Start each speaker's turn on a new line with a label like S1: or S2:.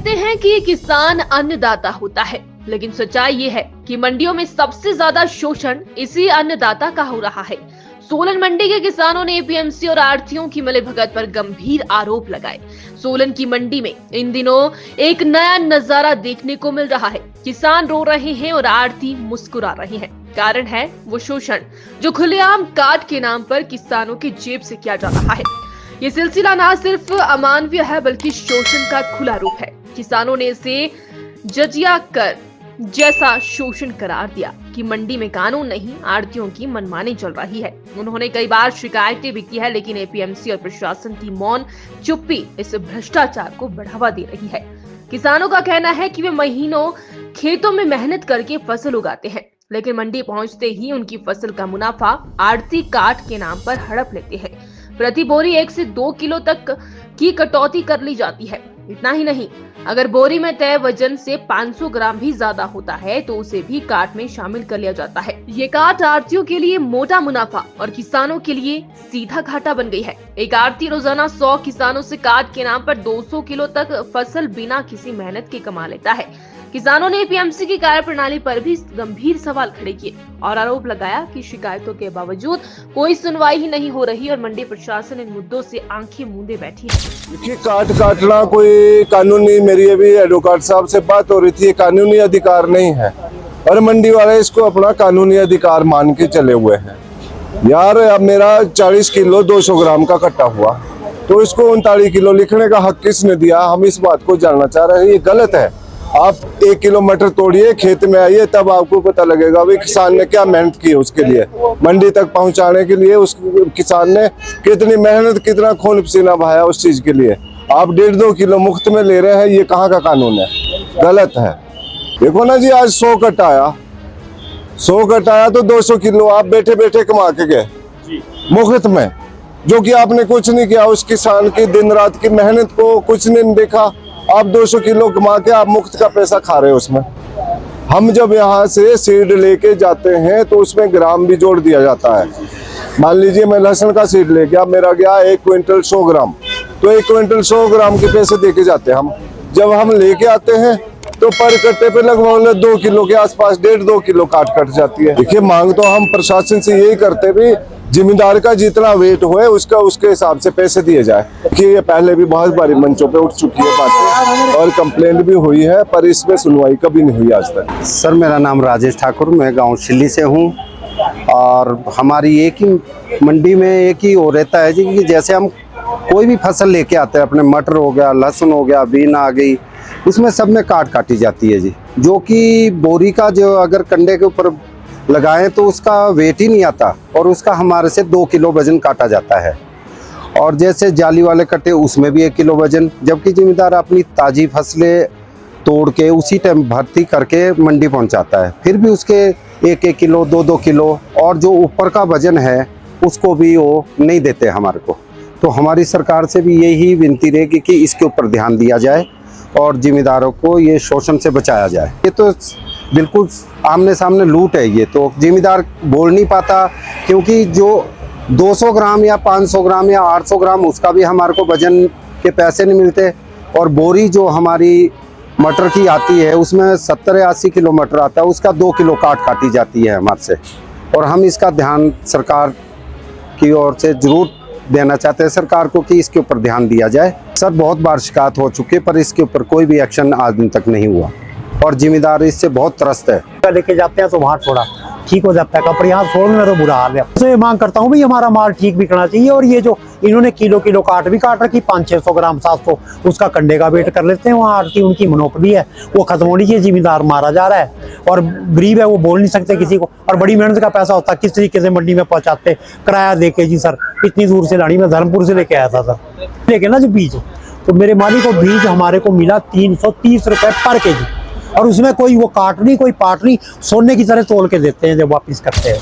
S1: कहते हैं कि किसान अन्नदाता होता है, लेकिन सच्चाई ये है कि मंडियों में सबसे ज्यादा शोषण इसी अन्नदाता का हो रहा है। सोलन मंडी के किसानों ने एपीएमसी और आढ़तियों की मिलीभगत पर गंभीर आरोप लगाए। सोलन की मंडी में इन दिनों एक नया नजारा देखने को मिल रहा है। किसान रो रहे हैं और आढ़ती मुस्कुरा रहे हैं। कारण है वो शोषण जो खुलेआम काट के नाम पर किसानों की जेब से किया जा रहा है। ये सिलसिला न सिर्फ अमानवीय है बल्कि शोषण का खुला रूप है। किसानों ने इसे जजिया कर जैसा शोषण करार दिया कि मंडी में कानून नहीं, आढ़तियों की मनमानी चल रही है। उन्होंने कई बार शिकायतें भी की है, लेकिन एपीएमसी और प्रशासन की मौन चुप्पी इस भ्रष्टाचार को बढ़ावा दे रही है। किसानों का कहना है कि वे महीनों खेतों में मेहनत करके फसल उगाते हैं, लेकिन मंडी पहुंचते ही उनकी फसल का मुनाफा आढ़ती काट के नाम पर हड़प लेते हैं। प्रति बोरी 1 से 2 किलो तक की कटौती कर ली जाती है। इतना ही नहीं, अगर बोरी में तय वजन से 500 ग्राम भी ज्यादा होता है तो उसे भी काट में शामिल कर लिया जाता है। ये काट आढ़तियों के लिए मोटा मुनाफा और किसानों के लिए सीधा घाटा बन गई है। एक आढ़ती रोजाना 100 किसानों से काट के नाम पर 200 किलो तक फसल बिना किसी मेहनत के कमा लेता है। किसानों ने एपीएमसी की कार्यप्रणाली पर भी गंभीर सवाल खड़े किए और आरोप लगाया कि शिकायतों के बावजूद कोई सुनवाई ही नहीं हो रही और मंडी प्रशासन इन मुद्दों से आंखें मूंदे बैठी है।
S2: देखिए, काटना कोई कानूनी, मेरी अभी एडवोकेट साहब से बात हो रही थी, कानूनी अधिकार नहीं है और मंडी वाले इसको अपना कानूनी अधिकार मान के चले हुए हैं। यार, अब मेरा 40 किलो 200 ग्राम का कट्टा हुआ तो इसको 39 किलो लिखने का हक किसने दिया? हम इस बात को जानना चाह रहे हैं। ये गलत है। आप 1 किलो मटर तोड़िए, खेत में आइए, तब आपको पता लगेगा भाई किसान ने क्या मेहनत की उसके लिए, मंडी तक पहुंचाने के लिए उस किसान ने कितनी मेहनत, कितना खून पसीना बहाया उस चीज के लिए। आप 1.5-2 किलो मुफ्त में ले रहे हैं, ये कहाँ का कानून है? गलत है। देखो ना जी, आज 100 कट आया तो 200 किलो आप बैठे बैठे कमा के गए मुफ्त में, जो कि आपने कुछ नहीं किया। उस किसान की दिन रात की मेहनत को कुछ नहीं देखा। आप 200 किलो कमा के आप मुफ्त का पैसा खा रहे हो उसमें। हम जब यहाँ से सीड लेके जाते हैं तो उसमें ग्राम भी जोड़ दिया जाता है। मान लीजिए मैं लहसुन का सीड ले गया, मेरा गया 1 क्विंटल 100 ग्राम, तो 1 क्विंटल 100 ग्राम के पैसे दे के जाते हैं हम। जब हम लेके आते हैं तो पर कट्टे पे लगभग 2 किलो के आसपास 1.5-2 किलो काट कट जाती है। देखिए, मांग तो हम प्रशासन से यही करते भी जिम्मेदार का जितना वेट होए उसका उसके हिसाब से पैसे दिए जाए। कि ये पहले भी बहुत बारी मंचों पे उठ चुकी है बातें और कंप्लेंट भी हुई है, पर इसमें सुनवाई कभी नहीं हुई आज तक।
S3: सर, मेरा नाम राजेश ठाकुर, मैं गांव शिल्ली से हूं और हमारी एक ही मंडी में एक ही हो रहता है जी कि जैसे हम कोई भी फसल लेके आते हैं, अपने मटर हो गया, लहसुन हो गया, बीन आ गई, उसमें सब में काटी जाती है जी, जो कि बोरी का जो अगर कंडे के ऊपर लगाएं तो उसका वेट ही नहीं आता और उसका हमारे से 2 किलो वजन काटा जाता है। और जैसे जाली वाले कट्टे, उसमें भी 1 किलो वजन, जबकि जिम्मेदार अपनी ताज़ी फसलें तोड़ के उसी टाइम भर्ती करके मंडी पहुंचाता है, फिर भी उसके 1-1 किलो 2-2 किलो और जो ऊपर का वजन है उसको भी वो नहीं देते हमारे को। तो हमारी सरकार से भी यही विनती रहेगी कि इसके ऊपर ध्यान दिया जाए और जिम्मेदारों को ये शोषण से बचाया जाए। ये तो बिल्कुल आमने सामने लूट है। ये तो जिम्मेदार बोल नहीं पाता, क्योंकि जो 200 ग्राम या 500 ग्राम या 800 ग्राम उसका भी हमारे को वजन के पैसे नहीं मिलते। और बोरी जो हमारी मटर की आती है उसमें 70 या 80 किलो मटर आता है, उसका 2 किलो काटी जाती है हमारे से। और हम इसका ध्यान सरकार की ओर से जरूर देना चाहते हैं सरकार को कि इसके ऊपर ध्यान दिया जाए। सर, बहुत बार शिकायत हो चुकी है पर इसके ऊपर कोई भी एक्शन आज दिन तक नहीं हुआ और जिम्मेदार इससे बहुत त्रस्त है।
S4: लेके जाते हैं तो वहाँ थोड़ा ठीक हो जाता है, कपड़े यहाँ छोड़ने में तो बुरा हाल है। तो ये मांग करता हूँ भाई, हमारा माल ठीक बिकना चाहिए। और ये जो इन्होंने किलो काट रखी 500-600 ग्राम 700, उसका कंडे का वेट कर लेते हैं। वहाँ आड़ती उनकी मोनोपोली है, वो खत्म होनी चाहिए। जिम्मेदार मारा जा रहा है और गरीब है, वो बोल नहीं सकते किसी को। और बड़ी मेहनत का पैसा होता है, किस तरीके से मंडी में पहुँचाते, किराया दे के जी। सर, इतनी दूर से लानी, मैं धर्मपुर से लेके आया था सर, लेके ना जो बीज, तो मेरे मालिक को बीज हमारे को मिला 330 रुपये पर केजी। और उसमें कोई वो काट नहीं, कोई पाट नहीं, सोने की तरह तोल के देते हैं जब वापिस करते हैं।